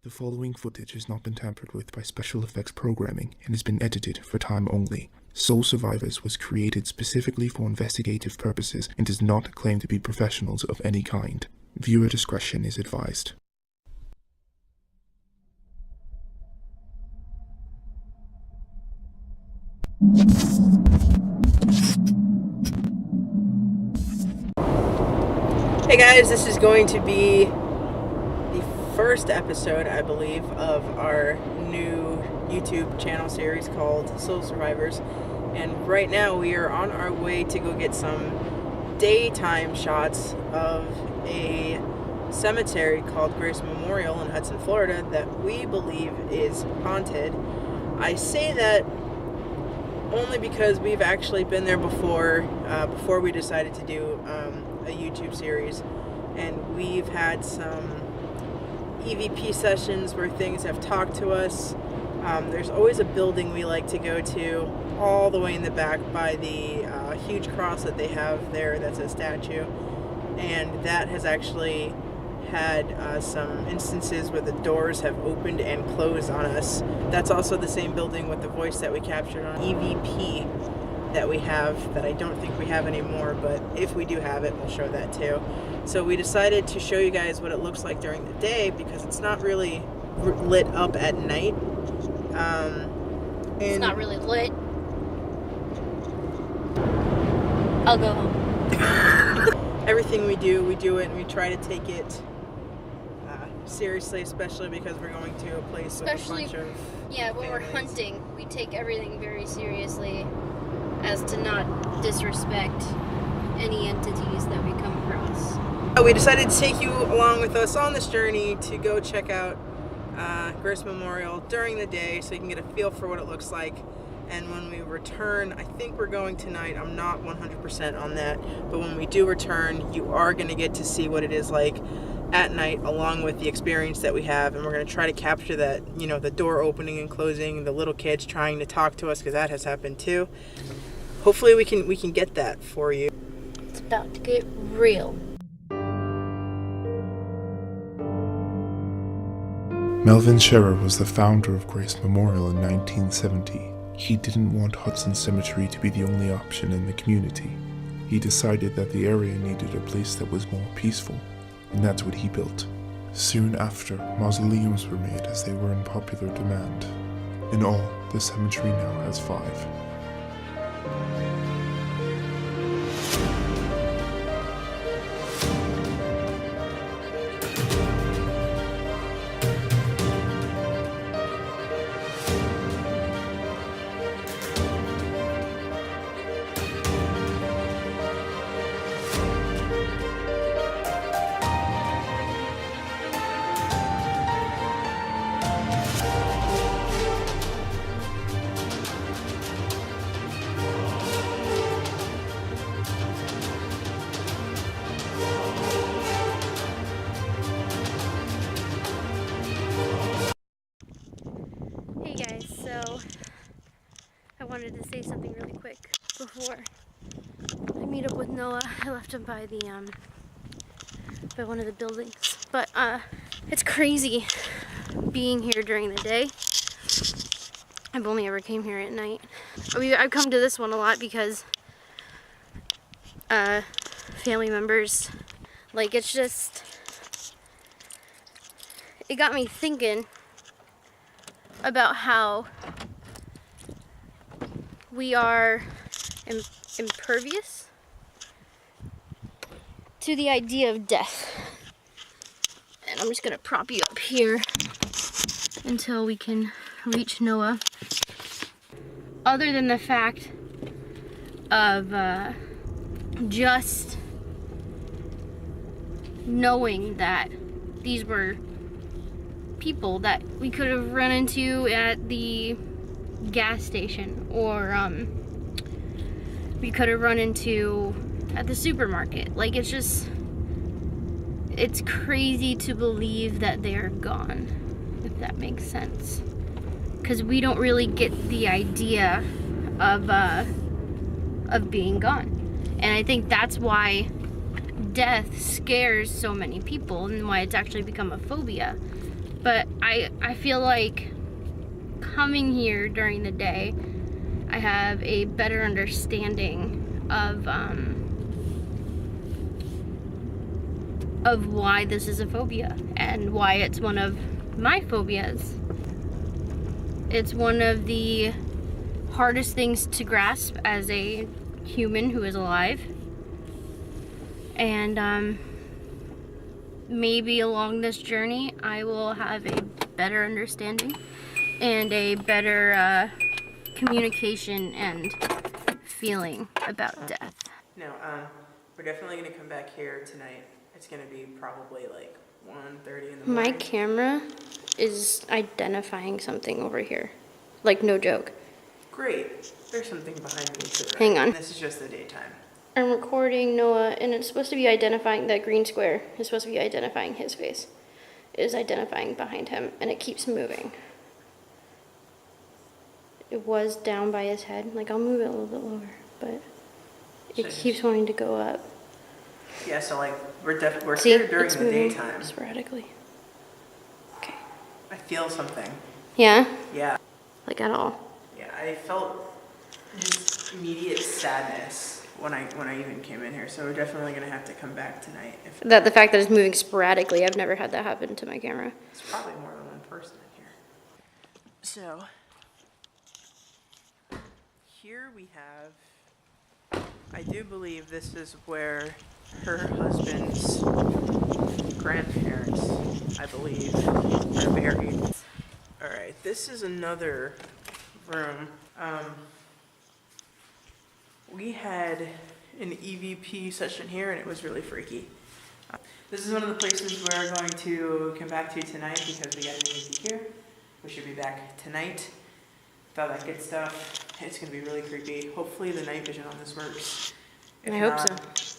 The following footage has not been tampered with by special effects programming and has been edited for time only. Soul Survivors was created specifically for investigative purposes and does not claim to be professionals of any kind. Viewer discretion is advised. Hey guys, this is going to be the first episode, I believe, of our new YouTube channel series called Soul Survivors. And right now we are on our way to go get some daytime shots of a cemetery called Grace Memorial in Hudson, Florida that we believe is haunted. I say that only because we've actually been there before we decided to do a YouTube series, and we've had some EVP sessions where things have talked to us. There's always a building we like to go to all the way in the back by the huge cross that they have there that's a statue, and that has actually had some instances where the doors have opened and closed on us. That's also the same building with the voice that we captured on EVP that we have, that I don't think we have anymore, but if we do have it, we'll show that too. So we decided to show you guys what it looks like during the day because it's not really lit up at night. It's not really lit. I'll go home. Everything we do it and we try to take it seriously, especially because we're going to a place with a bunch of when we're hunting, we take everything very seriously as to not disrespect any entities that we come across. We decided to take you along with us on this journey to go check out Grace Memorial during the day so you can get a feel for what it looks like. And when we return, I think we're going tonight, I'm not 100% on that, but when we do return, you are going to get to see what it is like at night along with the experience that we have, and we're going to try to capture that, you know, the door opening and closing, the little kids trying to talk to us, because that has happened too. Hopefully we can get that for you. It's about to get real. Melvin Scherer was the founder of Grace Memorial in 1970. He didn't want Hudson Cemetery to be the only option in the community. He decided that the area needed a place that was more peaceful, and that's what he built. Soon after, mausoleums were made as they were in popular demand. In all, the cemetery now has 5. I wanted to say something really quick before I meet up with Noah. I left him by one of the buildings. But it's crazy being here during the day. I've only ever came here at night. I've come to this one a lot because family members, like, it's just, it got me thinking about how we are impervious to the idea of death. And I'm just gonna prop you up here until we can reach Noah. Other than the fact of just knowing that these were people that we could have run into at the gas station, or we could have run into at the supermarket. Like, it's just, it's crazy to believe that they're gone, if that makes sense, because we don't really get the idea of being gone. And I think that's why death scares so many people and why it's actually become a phobia. But I feel like coming here during the day, I have a better understanding of why this is a phobia and why it's one of my phobias. It's one of the hardest things to grasp as a human who is alive. And maybe along this journey I will have a better understanding and a better communication and feeling about death. No, we're definitely gonna come back here tonight. It's gonna be probably like 1:30 in the morning. My camera is identifying something over here. Like, no joke. Great. There's something behind me too. Right? Hang on. This is just the daytime. I'm recording Noah, and it's supposed to be identifying, that green square is supposed to be identifying his face. It is identifying behind him, and it keeps moving. It was down by his head. Like, I'll move it a little bit lower, but it keeps wanting to go up. Yeah, so like we're See, here during it's the moving daytime. sporadically. Okay. I feel something. Yeah? Yeah. Like, at all? Yeah, I felt just immediate sadness when I even came in here. So we're definitely gonna have to come back tonight. If The fact that it's moving sporadically, I've never had that happen to my camera. it's probably more than one person in here. So here we have, I do believe this is where her husband's grandparents, I believe, are buried. All right, this is another room. We had an EVP session here, and it was really freaky. This is one of the places we're going to come back to tonight because we got an EVP here. We should be back tonight with all that good stuff. It's going to be really creepy. Hopefully the night vision on this works. If I hope not, so.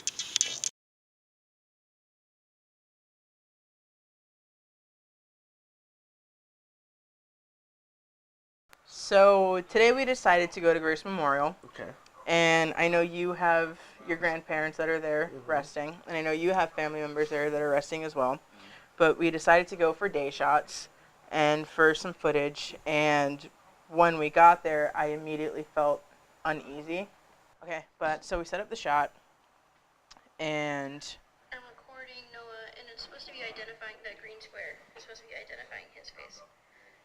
So today we decided to go to Grace Memorial. Okay. And I know you have your grandparents that are there resting. And I know you have family members there that are resting as well. But we decided to go for day shots and for some footage. And when we got there, I immediately felt uneasy. Okay, but so we set up the shot. And I'm recording Noah, and it's supposed to be identifying that green square. It's supposed to be identifying his face.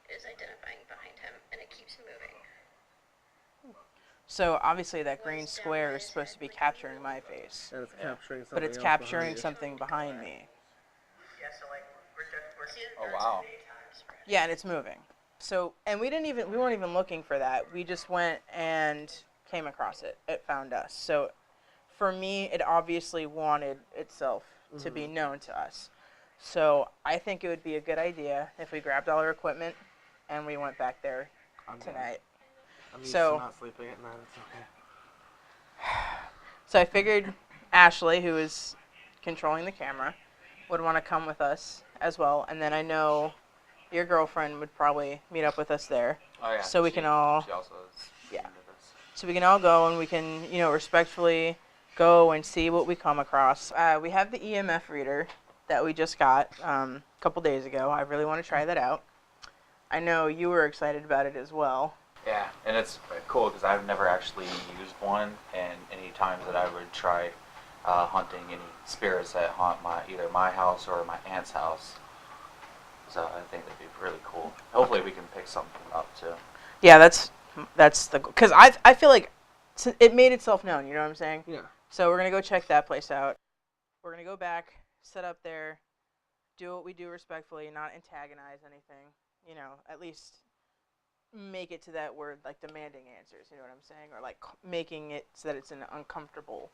It is identifying behind him, and it keeps moving. so obviously that green square is supposed to be capturing my face. And it's capturing something But it's else capturing behind you. something behind me. Yeah, so like Oh, wow. Yeah, and it's moving. So, and we weren't even looking for that. We just went and came across it. It found us. So, for me, it obviously wanted itself to be known to us. So, I think it would be a good idea if we grabbed all our equipment and we went back there tonight. I'm used So- to not sleeping at night. It's okay. So I figured Ashley, who is controlling the camera, would want to come with us as well. And then I know your girlfriend would probably meet up with us there. Oh yeah. So we can all, She also is. Yeah. into this. so we can all go and we can, respectfully go and see what we come across. We have the EMF reader that we just got a couple days ago. I really want to try that out. I know you were excited about it as well. Yeah, and it's cool because I've never actually used one, and any times that I would try hunting any spirits that haunt either my house or my aunt's house. So I think that'd be really cool. Hopefully we can pick something up too. Yeah, that's the, because I feel like it made itself known, you know what I'm saying? Yeah. So we're going to go check that place out. We're going to go back, set up there, do what we do respectfully, not antagonize anything. At least make it to that word, like demanding answers, you know what I'm saying? Or like making it so that it's an uncomfortable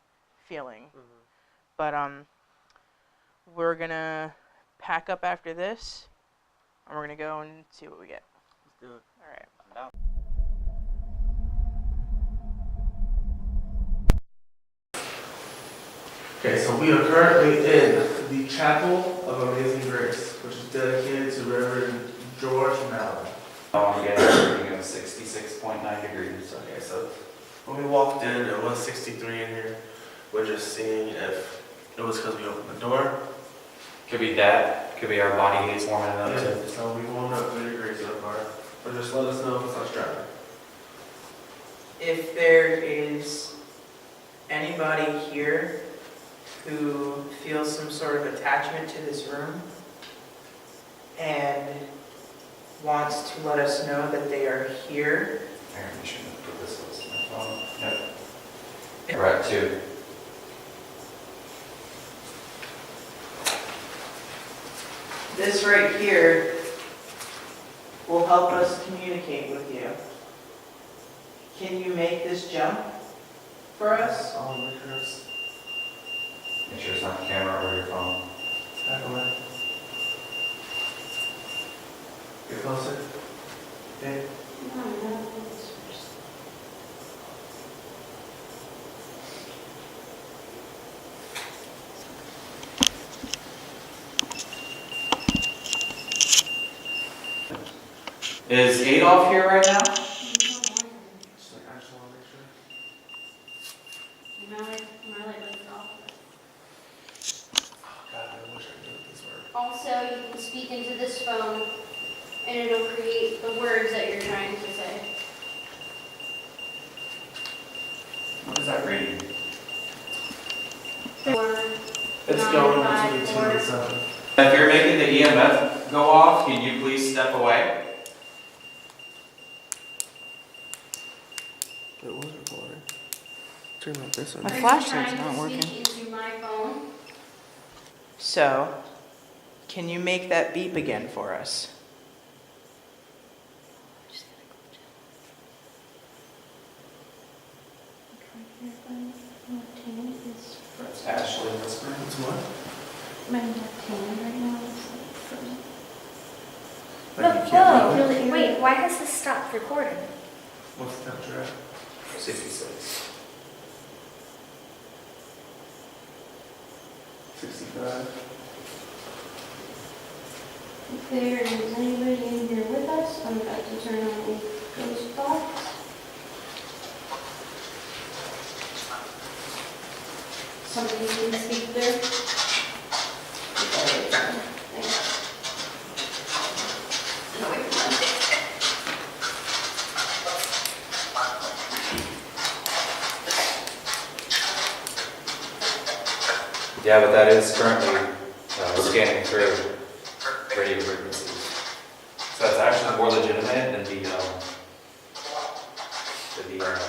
feeling. But we're going to pack up after this, and we're going to go and see what we get. Let's do it. All right. I'm down. Okay, so we are currently in the Chapel of Amazing Grace, which is dedicated to Reverend George Mallon. I'm getting a reading of 66.9 degrees. Okay, so when we walked in, it was 63 in here. We're just seeing if it was because we opened the door. Could be that. Could be our body heat's warming it up Yeah, too. so we warmed up 3 degrees so far. But just let us know if it's not strapping. If there is anybody here who feels some sort of attachment to this room and wants to let us know that they are here, Aaron, you should put this on my phone. Yep. We're at 2. this right here will help us communicate with you. Can you make this jump for us? All the curves. Make sure it's not the camera or your phone. Back away. Get closer. Okay. Is Adolf here right now? Just like, I just want to make sure. Oh God, I wish I knew what these were. Also, you can speak into this phone and it'll create the words that you're trying to say. What is that reading? It's Nine, going five, between 2 four. and 7. If you're making the EMF go off, can you please step away? It was recording. Turn on this one. My Are you flashlight's trying not to working. speak into my phone? So, can you make that beep again for us? Ashley, what's her name? It's what? My left hand right now is like frozen. Like you Oh, can't move it? really? Wait, why has this stopped recording? What's the temperature at? 66. 65. If there is anybody in here with us, I'm about to turn on the ghost box. Somebody can speak there. Okay, thanks. No, wait, come on. Yeah, but that is currently scanning through radio frequencies. So it's actually more legitimate than the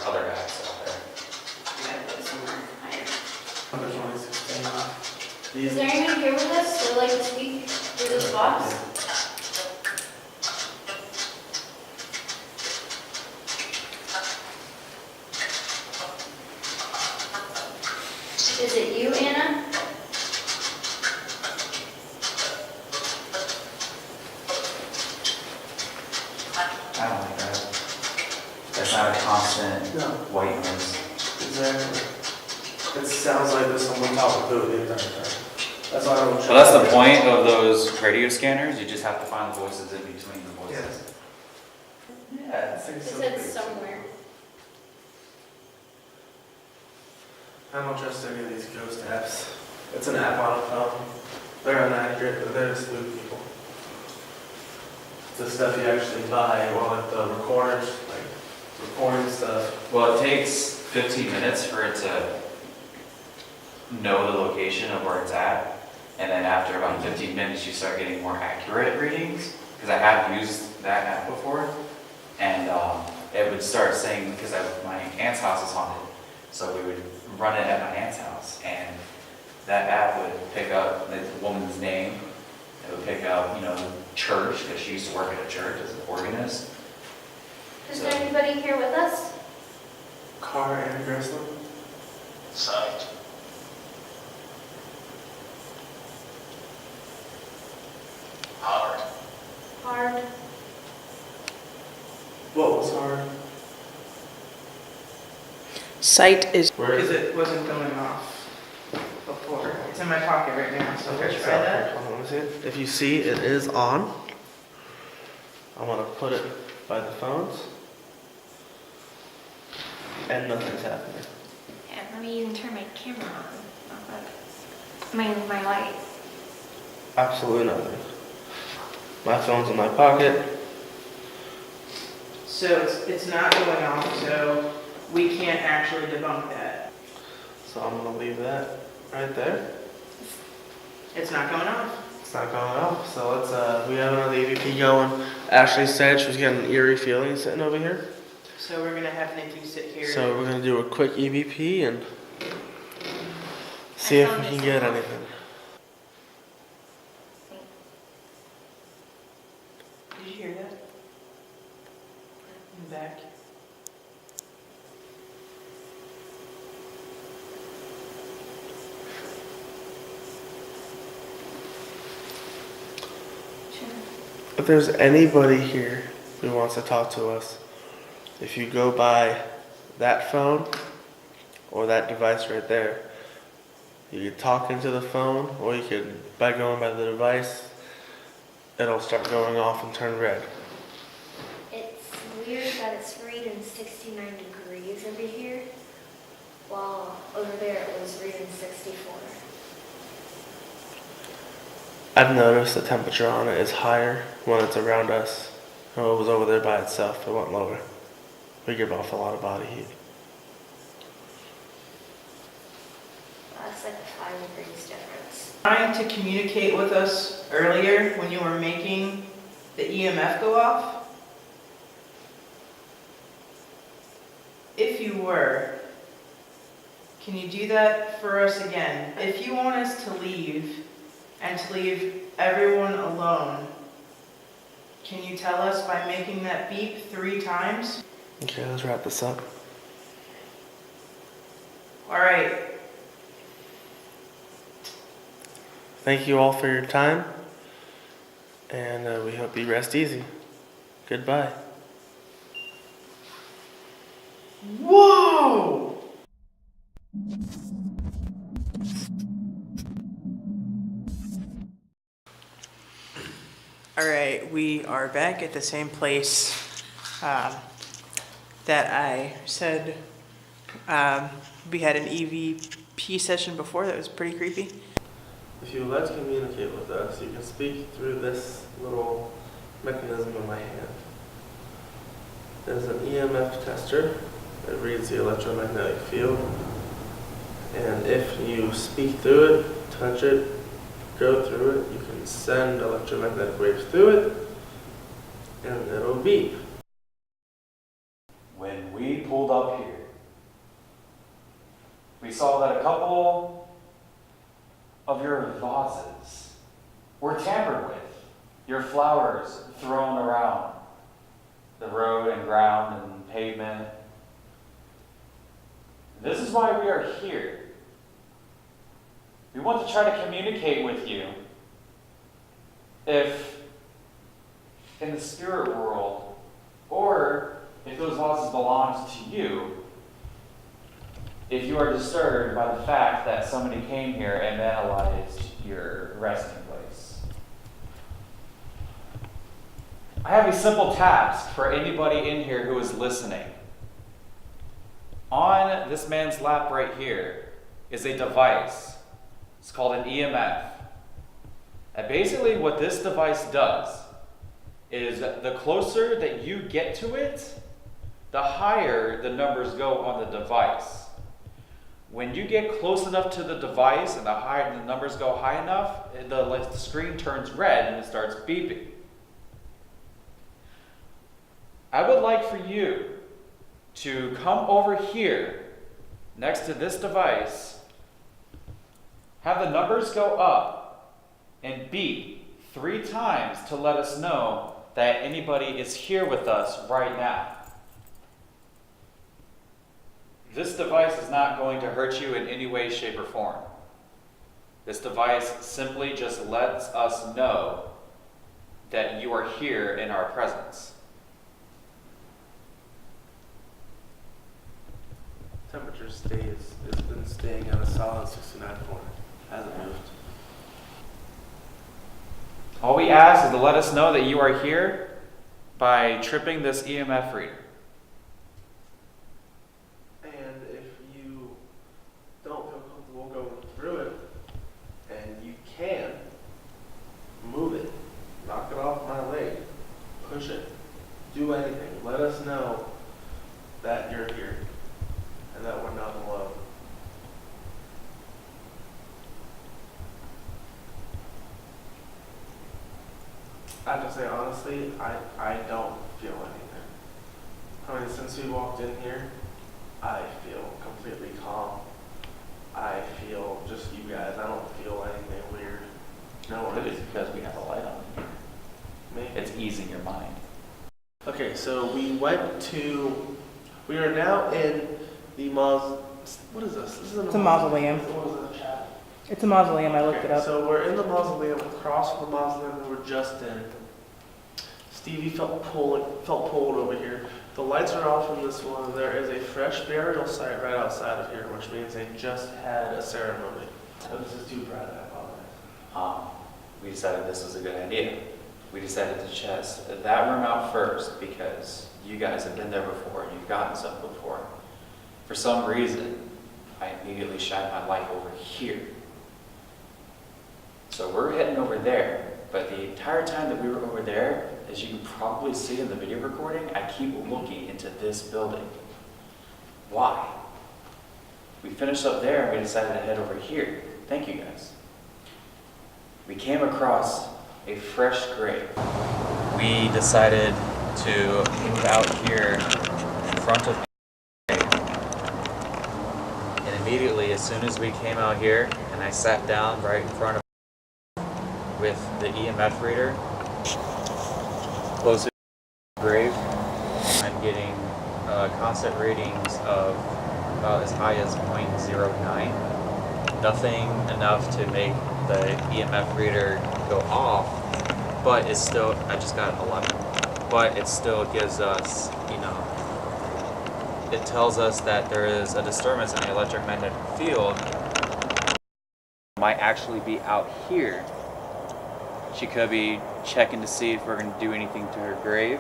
other apps out there. Under 2016. Is These. there anyone here with us that would like to speak through this box? Is it you, Anna? I don't like that. That's not a constant No. white noise. Exactly. It sounds like there's someone talking through it the entire time. That's why I don't. Well, that's the point of those radio scanners. You just have to find the voices in between the voices. Yeah, it's It said somewhere. I don't trust any of these ghost apps. It's an app on a phone. They're inaccurate, but they're to spook people. The stuff you actually buy, or like the recorders, like recording stuff. Well, it takes 15 minutes for it to know the location of where it's at. And then after about 15 minutes, you start getting more accurate readings. Because I have used that app before. And it would start saying, because my aunt's house is haunted. So we would run it at my aunt's house. And that app would pick up the woman's name. It would pick up, the church, because she used to work at a church as an organist. Is there anybody here with us? Car and Graceland. Sight. Hard. Hard. What was hard? Sight is Where is because it wasn't going off before. It's in my pocket right now, so let's try that. Hold on, let me see it. If you see, it is on. I want to put it by the phones. And nothing's happening. Yeah, let me even turn my camera on. My light. Absolutely nothing. My phone's in my pocket. So it's not going off, so we can't actually debunk that. So I'm gonna leave that right there. It's not going off. It's not going off. So let's we have another EVP going. Ashley said she was getting an eerie feeling sitting over here. So we're gonna have Nikki sit here. So we're gonna do a quick EVP and see if we can get anything. Did you hear that? In the back. If there's anybody here who wants to talk to us, if you go by that phone or that device right there, you can talk into the phone, or you can, by going by the device, it'll start going off and turn red. It's weird that it's reading 69 degrees over here, while over there it was reading 64. I've noticed the temperature on it is higher when it's around us. When it was over there by itself, it went lower. We give off a lot of body heat. That's like a 5 degrees difference. Trying to communicate with us earlier when you were making the EMF go off? If you were, can you do that for us again? If you want us to leave and to leave everyone alone, can you tell us by making that beep 3 times? Okay, let's wrap this up. All right. Thank you all for your time, and we hope you rest easy. Goodbye. Whoa! All right, we are back at the same place that I said we had an EVP session before that was pretty creepy. If you would like to communicate with us, you can speak through this little mechanism in my hand. There's an EMF tester that reads the electromagnetic field, and if you speak through it, touch it, go through it, you can send electromagnetic waves through it, and it'll beep. When we pulled up here, we saw that a couple of your vases were tampered with, your flowers thrown around the road and ground and pavement. This is why we are here. We want to try to communicate with you. If in the spirit world, or if those vases belonged to you, if you are disturbed by the fact that somebody came here and vandalized your resting place. I have a simple task for anybody in here who is listening. On this man's lap right here is a device. It's called an EMF. And basically what this device does is the closer that you get to it, the higher the numbers go on the device. When you get close enough to the device and the numbers go high enough, the screen turns red and it starts beeping. I would like for you to come over here next to this device, have the numbers go up, and beep 3 times to let us know that anybody is here with us right now. This device is not going to hurt you in any way, shape, or form. This device simply just lets us know that you are here in our presence. Temperature has been staying at a solid 69.4. Hasn't moved. All we ask is to let us know that you are here by tripping this EMF reader. And if you don't feel comfortable going through it, and you can, solution. Do anything. Let us know that you're here and that we're not alone. I have to say, honestly, I don't feel anything. I mean, since we walked in here, I feel completely calm. I feel just you guys. I don't feel anything weird. No Maybe worries. it's because we have a light on here. Maybe. It's easing your mind. Okay, so we are now in the what is this? This is It's a mausoleum. What was it, chat? It's a mausoleum. I looked it up. So we're in the mausoleum, across from the mausoleum we were just in. Stevie felt pulled over here. The lights are off in this one. There is a fresh burial site right outside of here, which means they just had a ceremony. Oh, this is too bright, I apologize. We decided this was a good idea. We decided to test that room out first because you guys have been there before and you've gotten some before. For some reason, I immediately shined my light over here. So we're heading over there, but the entire time that we were over there, as you can probably see in the video recording, I keep looking into this building. Why? We finished up there and we decided to head over here. Thank you guys. We came across a fresh grave. We decided to move out here in front of the grave. And immediately, as soon as we came out here, and I sat down right in front of with the EMF reader, closer to the grave, I'm getting constant readings of about as high as 0.09. Nothing enough to make the EMF reader go off, but it's still, I just got 11, but it still gives us, it tells us that there is a disturbance in the electromagnetic field. Might actually be out here. She could be checking to see if we're going to do anything to her grave.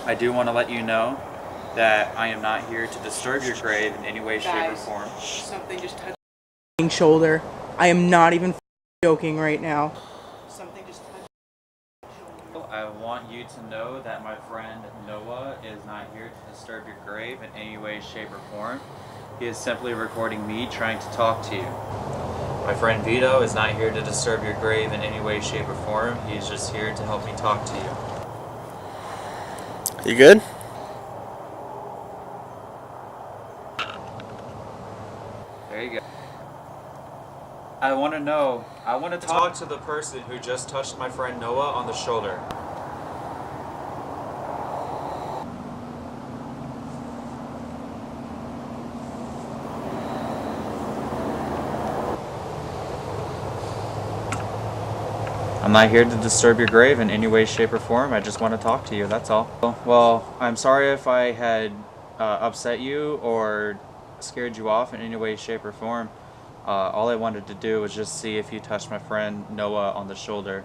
I do want to let you know that I am not here to disturb your grave in any way, shape, or form. Something just touched my shoulder. I am not even joking right now. Something just touched my shoulder. I want you to know that my friend Noah is not here to disturb your grave in any way, shape, or form. He is simply recording me trying to talk to you. My friend Vito is not here to disturb your grave in any way, shape, or form. He is just here to help me talk to you. You good? There you go. I want to talk to the person who just touched my friend Noah on the shoulder. I'm not here to disturb your grave in any way, shape, or form. I just want to talk to you, that's all. Well, I'm sorry if I had upset you or scared you off in any way, shape, or form. All I wanted to do was just see if you touched my friend Noah on the shoulder.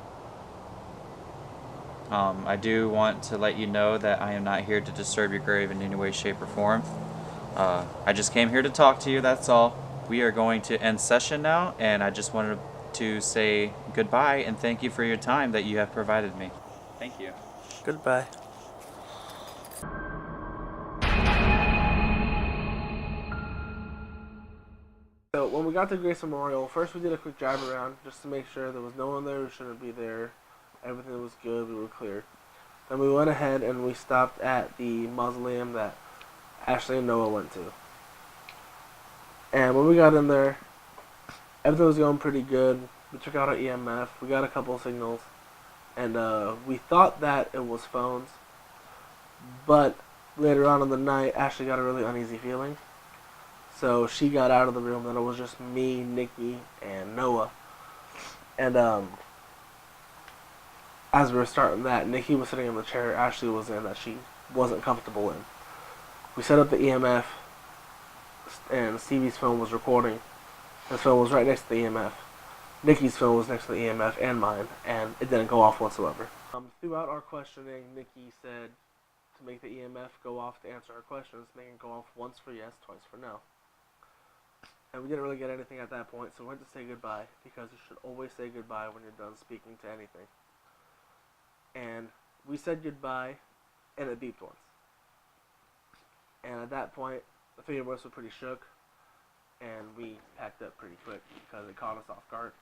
I do want to let you know that I am not here to disturb your grave in any way, shape, or form. I just came here to talk to you, that's all. We are going to end session now, and I just wanted to say goodbye and thank you for your time that you have provided me. Thank you. Goodbye. So when we got to Grace Memorial, first we did a quick drive around just to make sure there was no one there who shouldn't be there. Everything was good, we were clear. Then we went ahead and we stopped at the mausoleum that Ashley and Noah went to. And when we got in there, everything was going pretty good. We took out our EMF, we got a couple of signals, and we thought that it was phones. But later on in the night, Ashley got a really uneasy feeling. So she got out of the room, and it was just me, Nikki, and Noah. And as we were starting that, Nikki was sitting in the chair Ashley was in that she wasn't comfortable in. We set up the EMF, and Stevie's phone was recording. His phone was right next to the EMF. Nikki's phone was next to the EMF and mine, and it didn't go off whatsoever. Throughout our questioning, Nikki said to make the EMF go off to answer our questions, make it go off once for yes, twice for no. And we didn't really get anything at that point, so we went to say goodbye, because you should always say goodbye when you're done speaking to anything. and we said goodbye, and it beeped once. And at that point, the three of us were pretty shook, and we packed up pretty quick because it caught us off guard.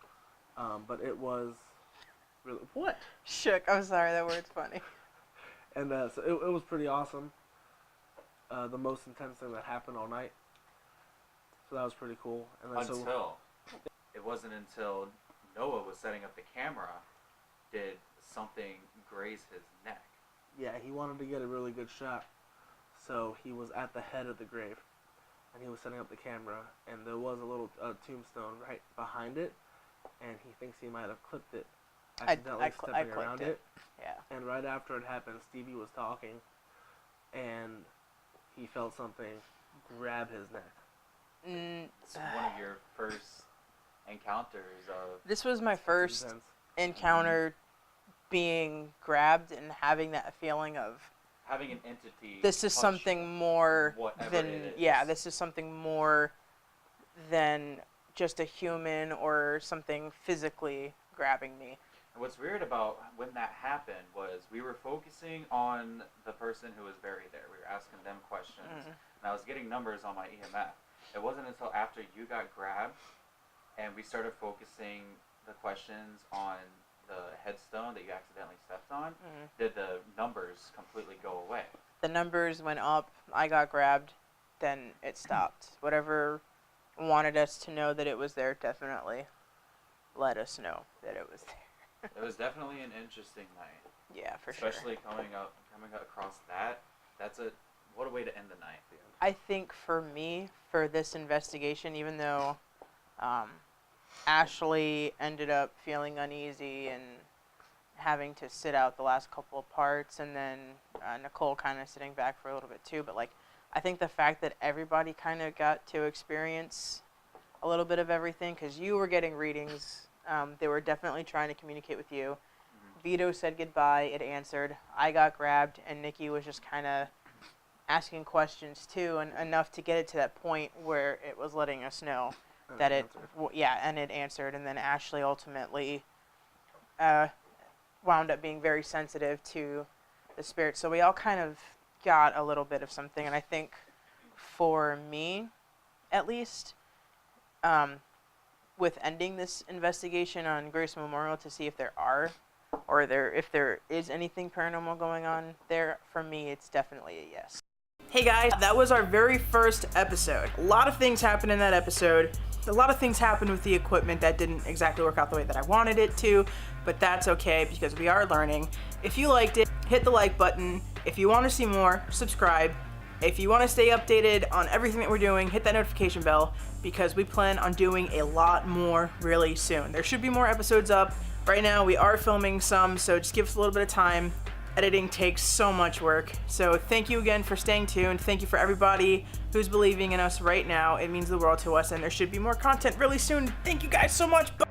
But it was really what? Shook. I'm sorry, that word's funny. And so it was pretty awesome. The most intense thing that happened all night. So that was pretty cool. And then It wasn't until Noah was setting up the camera did something graze his neck. Yeah, he wanted to get a really good shot. So he was at the head of the grave, and he was setting up the camera, and there was a little tombstone right behind it, and he thinks he might have clipped it, accidentally stepping around it. Yeah. And right after it happened, Stevie was talking, and he felt something grab his neck. It's one of your first encounters of... This was my first Intense. encounter being grabbed and having that feeling of having an entity. this is something more whatever than it is. yeah, this is something more than just a human or something physically grabbing me. And what's weird about when that happened was we were focusing on the person who was buried there. We were asking them questions, and I was getting numbers on my EMF. It wasn't until after you got grabbed and we started focusing the questions on the headstone that you accidentally stepped on, did the numbers completely go away. The numbers went up, I got grabbed, then it stopped. Whatever wanted us to know that it was there definitely let us know that it was there. It was definitely an interesting night. Yeah, for sure. Especially coming across that. What a way to end the night. I think for me, for this investigation, even though Ashley ended up feeling uneasy and having to sit out the last couple of parts, and then Nicole kind of sitting back for a little bit too, but like, I think the fact that everybody kind of got to experience a little bit of everything, because you were getting readings, they were definitely trying to communicate with you. Vito said goodbye, it answered. I got grabbed, and Nikki was just kind of asking questions too, and enough to get it to that point where it was letting us know that it answered. And then Ashley ultimately wound up being very sensitive to the spirit. So we all kind of got a little bit of something, and I think for me, at least, with ending this investigation on Grace Memorial to see if there are, or if there is anything paranormal going on there, for me, it's definitely a yes. Hey guys, that was our very first episode. A lot of things happened in that episode. A lot of things happened with the equipment that didn't exactly work out the way that I wanted it to, but that's okay because we are learning. If you liked it, hit the like button. If you want to see more, subscribe. If you want to stay updated on everything that we're doing, hit that notification bell because we plan on doing a lot more really soon. There should be more episodes up. Right now we are filming some, so just give us a little bit of time. Editing takes so much work. So thank you again for staying tuned. Thank you for everybody who's believing in us right now. It means the world to us, and there should be more content really soon. Thank you guys so much. Bye.